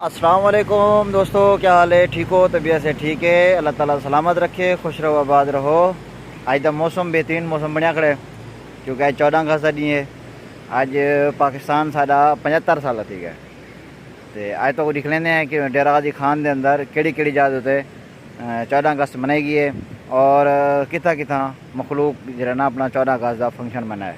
अस्सलाम वालेकुम दोस्तों, क्या हाल है? ठीक हो? तबीयत से ठीक है? अल्लाह ताला सलामत रखे, खुश रहो, आबाद रहो। आज का मौसम बेहतरीन मौसम बनया खड़े क्योंकि आज 14 अगस्त का डी है। आज पाकिस्तान साडा 75 साल थी गए। तो आज तो दिख लेंगे हैं कि डेरा गाजी खान के अंदर केड़ी जगह उत्ते 14 अगस्त मनाई गई है और कितना कितना मखलूक जो ना अपना 14 अगस्त का फंक्शन मनाए।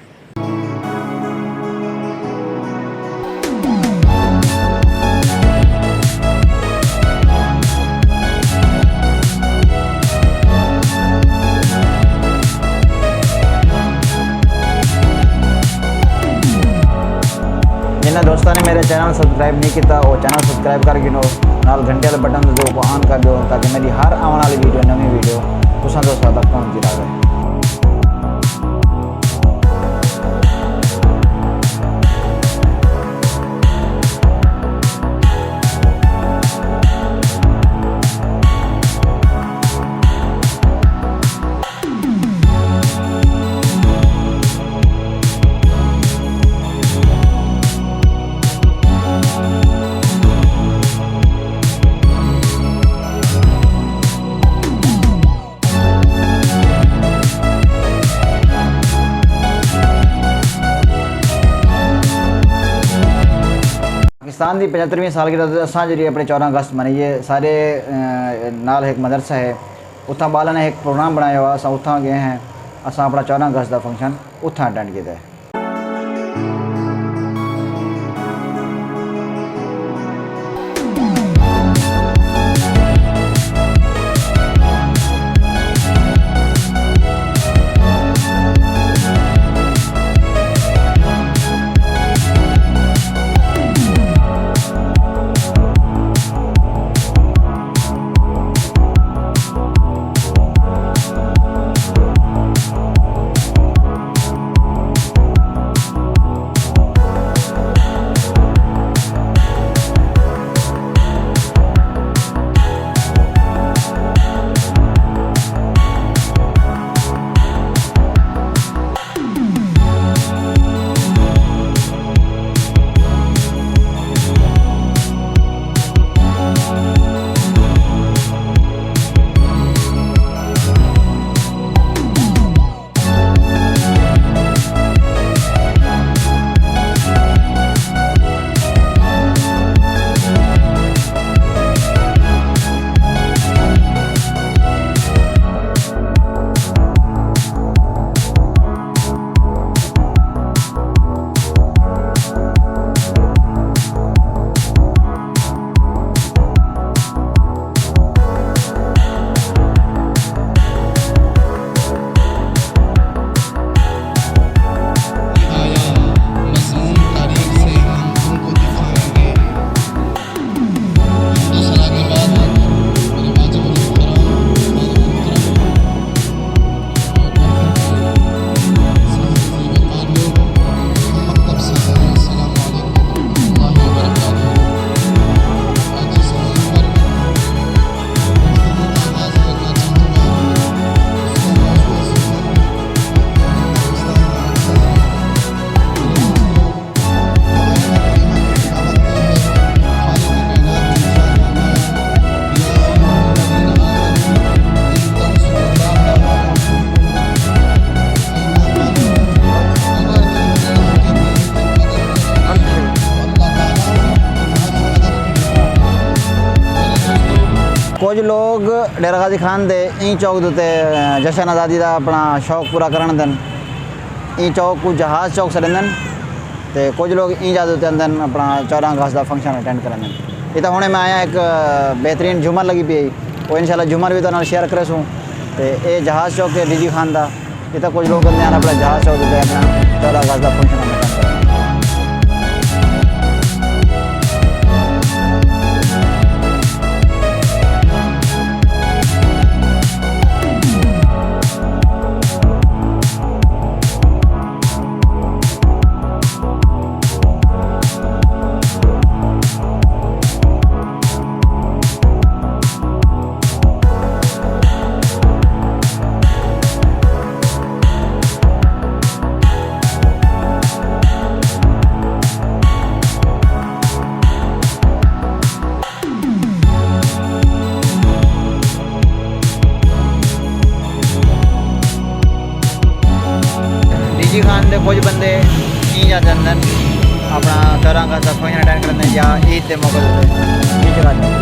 जिन्हें दोस्तों ने मेरे चैनल सब्सक्राइब नहीं किया वो चैनल सब्सक्राइब कर गिनो, नाल घंटे वाले बटन दो को ऑन कर दो ताकि मेरी हर आने वाली वीडियो नवी वीडियो तुसां दोस्तों तक पहुंचती रहे। पाकिस्तान की 75वीं सालगिरह असा जी अपने 14 अगस्त मनाइए। सारे नाल एक मदरसा है उतना बाला ने एक प्रोग्राम बनाया हुआ, असा उतना गए हैं, असा अपना 14 अगस्त का फंक्शन उतना अटेंड किया है। कुछ लोग डेरा गाजी खान दे ई चौक उत्ते जश्न आज़ादी का अपना शौक पूरा करन देन ई चौक को जहाज़ चौक सड़न तो कुछ लोग ई जगह उत्ते अंदर अपना 14 अगस्त का फंक्शन अटेंड करन। ये तो हुणे मैं आया एक बेहतरीन झूमर लगी पी वो इंशाल्लाह झूमर भी तो शेयर करे सूँ। तो ये जहाज़ चौक है डीजी खान का, ये तो कुछ लोग अपना जहाज़ चौक उत्ते अपना 14 अगस्त का फंक्शन अटेंड करन। कुछ बंदे ई जाते हैं अपना 14 अगस्त 25 अटेंड करने या ईद के मौके पर